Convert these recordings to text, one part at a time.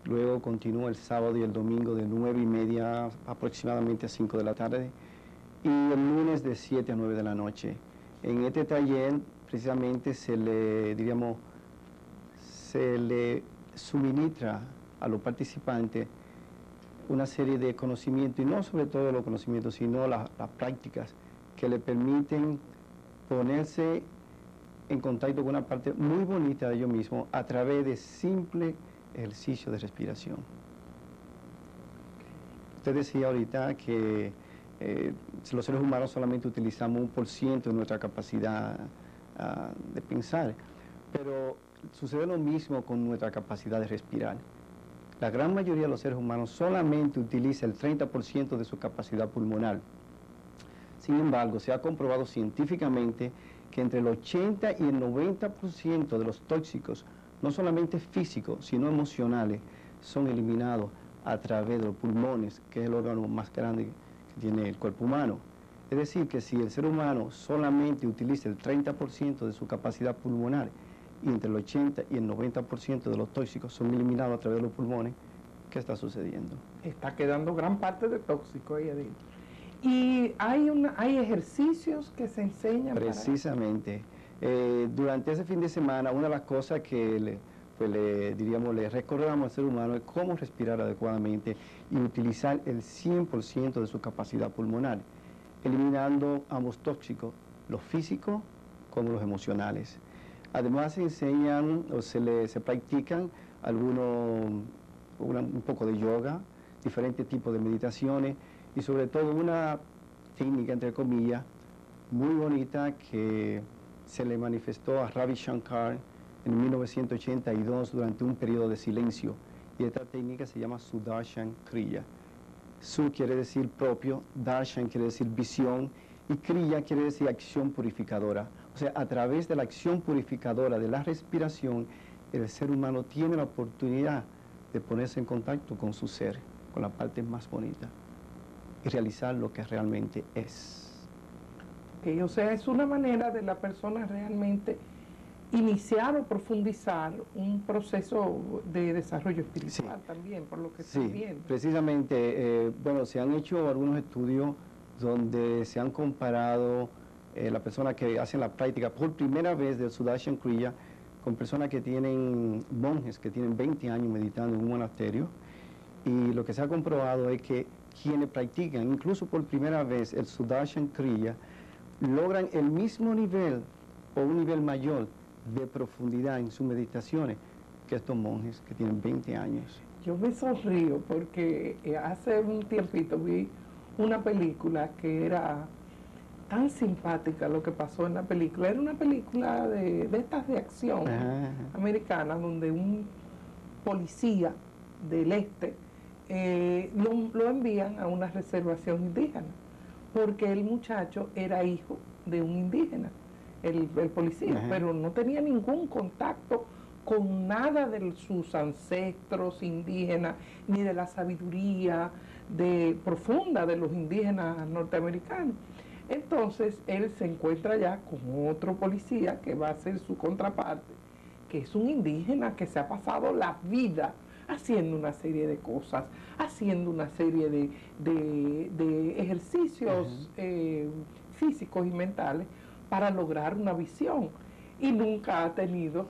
Luego continúa el sábado y el domingo de 9:30 aproximadamente a 5 de la tarde y el lunes de 7 a 9 de la noche. En este taller precisamente se le suministra a los participantes una serie de conocimientos, y no sobre todo los conocimientos, sino las prácticas que le permiten ponerse en contacto con una parte muy bonita de ellos mismos a través de simple ejercicio de respiración. Usted decía ahorita que los seres humanos solamente utilizamos 1% de nuestra capacidad de pensar, pero sucede lo mismo con nuestra capacidad de respirar. La gran mayoría de los seres humanos solamente utiliza el 30% de su capacidad pulmonar. Sin embargo, se ha comprobado científicamente que entre el 80 y el 90% de los tóxicos, no solamente físicos, sino emocionales, son eliminados a través de los pulmones, que es el órgano más grande que tiene el cuerpo humano. Es decir, que si el ser humano solamente utiliza el 30% de su capacidad pulmonar, y entre el 80 y el 90% de los tóxicos son eliminados a través de los pulmones, ¿qué está sucediendo? Está quedando gran parte de tóxico ahí adentro. Y hay ejercicios que se enseñan. Precisamente. Durante ese fin de semana, una de las cosas que le recordamos al ser humano es cómo respirar adecuadamente y utilizar el 100% de su capacidad pulmonar, eliminando ambos tóxicos, los físicos como los emocionales. Además se enseñan o se practican un poco de yoga, diferentes tipos de meditaciones y sobre todo una técnica, entre comillas, muy bonita que se le manifestó a Ravi Shankar en 1982 durante un periodo de silencio. Y esta técnica se llama Sudarshan Kriya. Su quiere decir propio, Darshan quiere decir visión y Kriya quiere decir acción purificadora. O sea, a través de la acción purificadora de la respiración, el ser humano tiene la oportunidad de ponerse en contacto con su ser, con la parte más bonita, y realizar lo que realmente es. O sea, es una manera de la persona realmente iniciar o profundizar un proceso de desarrollo espiritual también, por lo que estoy viendo. Precisamente, bueno, se han hecho algunos estudios donde se han comparado las personas que hacen la práctica por primera vez del Sudarshan Kriya con personas que tienen, monjes que tienen 20 años meditando en un monasterio, y lo que se ha comprobado es que quienes practican, incluso por primera vez, el Sudarshan Kriya, logran el mismo nivel o un nivel mayor de profundidad en sus meditaciones que estos monjes que tienen 20 años. Yo me sonrío porque hace un tiempito vi una película que era tan simpática. Lo que pasó en la película era una película de estas de acción americana, donde un policía del este lo envían a una reservación indígena porque el muchacho era hijo de un indígena, el policía, pero no tenía ningún contacto con nada de sus ancestros indígenas, ni de la sabiduría profunda de los indígenas norteamericanos. Entonces él se encuentra ya con otro policía que va a ser su contraparte, que es un indígena que se ha pasado la vida haciendo una serie de cosas, haciendo una serie de ejercicios físicos y mentales para lograr una visión, y nunca ha tenido.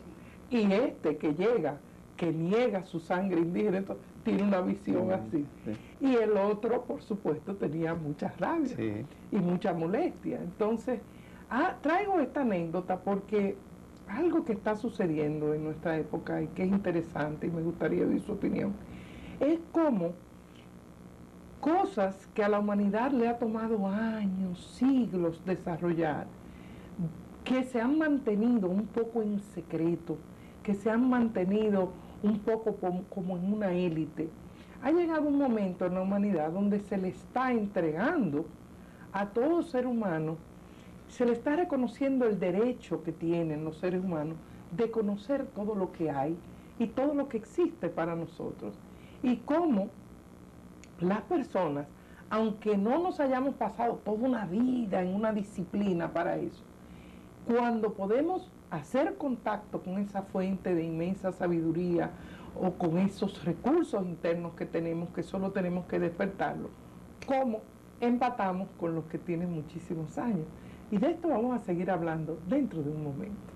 Y este que llega, que niega su sangre indígena, entonces, tiene una visión así. Y el otro, por supuesto, tenía mucha rabia y mucha molestia. Entonces, traigo esta anécdota porque algo que está sucediendo en nuestra época y que es interesante, y me gustaría oír su opinión, es como cosas que a la humanidad le ha tomado años, siglos desarrollar, que se han mantenido un poco en secreto, que se han mantenido un poco como en una élite. Ha llegado un momento en la humanidad donde se le está entregando a todo ser humano, se le está reconociendo el derecho que tienen los seres humanos de conocer todo lo que hay y todo lo que existe para nosotros. Y cómo las personas, aunque no nos hayamos pasado toda una vida en una disciplina para eso, cuando podemos hacer contacto con esa fuente de inmensa sabiduría o con esos recursos internos que tenemos, que solo tenemos que despertarlos, como empatamos con los que tienen muchísimos años. Y de esto vamos a seguir hablando dentro de un momento.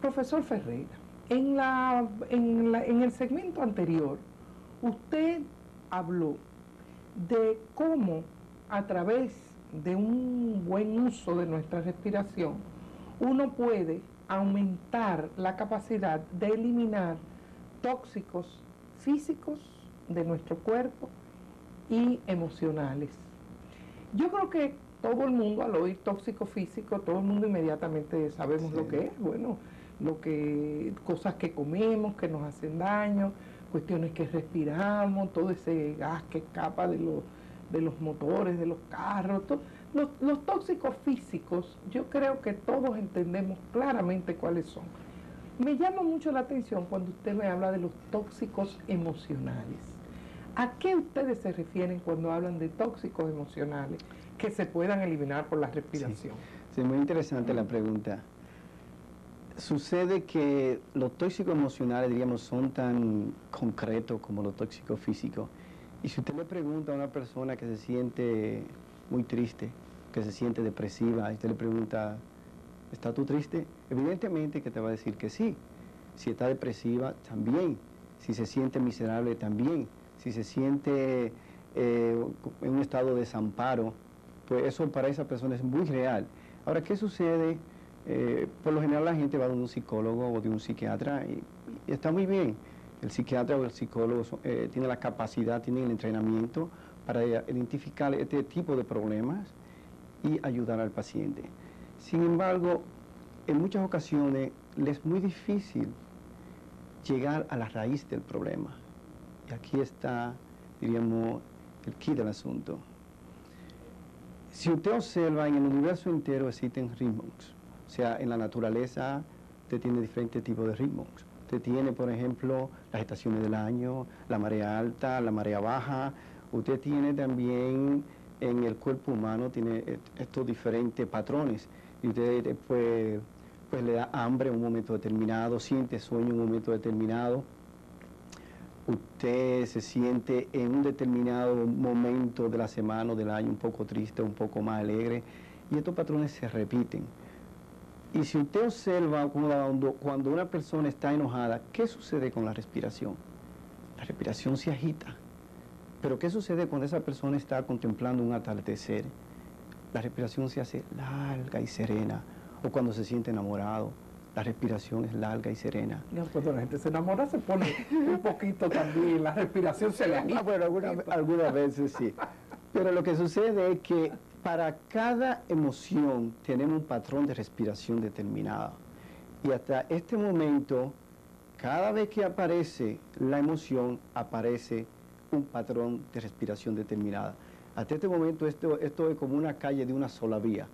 Profesor Ferreira, en el segmento anterior, usted habló de cómo a través de un buen uso de nuestra respiración, uno puede aumentar la capacidad de eliminar tóxicos físicos de nuestro cuerpo y emocionales. Yo creo que todo el mundo, al oír tóxico físico, todo el mundo inmediatamente sabemos lo que es. Bueno, cosas que comemos, que nos hacen daño, cuestiones que respiramos, todo ese gas que escapa de los motores, de los carros, los tóxicos físicos, yo creo que todos entendemos claramente cuáles son. Me llama mucho la atención cuando usted me habla de los tóxicos emocionales. ¿A qué ustedes se refieren cuando hablan de tóxicos emocionales que se puedan eliminar por la respiración? Sí, muy interesante la pregunta. Sucede que los tóxicos emocionales, diríamos, son tan concretos como los tóxicos físicos. Y si usted le pregunta a una persona que se siente muy triste, que se siente depresiva, y usted le pregunta, ¿estás tú triste? Evidentemente que te va a decir que sí. Si está depresiva, también. Si se siente miserable, también. Si se siente en un estado de desamparo, pues eso para esa persona es muy real. Ahora, ¿qué sucede? Por lo general la gente va de un psicólogo o de un psiquiatra y está muy bien. El psiquiatra o el psicólogo tiene la capacidad, tiene el entrenamiento para identificar este tipo de problemas y ayudar al paciente. Sin embargo, en muchas ocasiones les es muy difícil llegar a la raíz del problema. Y aquí está, diríamos, el quid del asunto. Si usted observa, en el universo entero existen ritmos. O sea, en la naturaleza usted tiene diferentes tipos de ritmos. Usted tiene, por ejemplo, las estaciones del año, la marea alta, la marea baja. Usted tiene también en el cuerpo humano, tiene estos diferentes patrones. Y usted pues le da hambre en un momento determinado, siente sueño en un momento determinado. Usted se siente en un determinado momento de la semana o del año un poco triste, un poco más alegre. Y estos patrones se repiten. Y si usted observa cuando una persona está enojada, ¿qué sucede con la respiración? La respiración se agita. Pero ¿qué sucede cuando esa persona está contemplando un atardecer? La respiración se hace larga y serena. O cuando se siente enamorado, la respiración es larga y serena. No, cuando la gente se enamora se pone un poquito también, la respiración se le agita. Bueno, algunas veces sí. Pero lo que sucede es que para cada emoción tenemos un patrón de respiración determinado. Y hasta este momento, cada vez que aparece la emoción, aparece un patrón de respiración determinada. Hasta este momento esto es como una calle de una sola vía.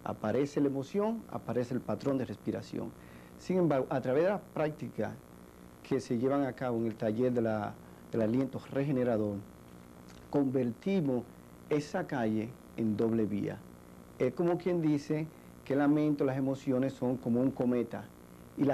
Aparece la emoción, aparece el patrón de respiración. Sin embargo, a través de las prácticas que se llevan a cabo en el taller del aliento regenerador, convertimos esa calle en doble vía. Es como quien dice que la mente, las emociones son como un cometa y las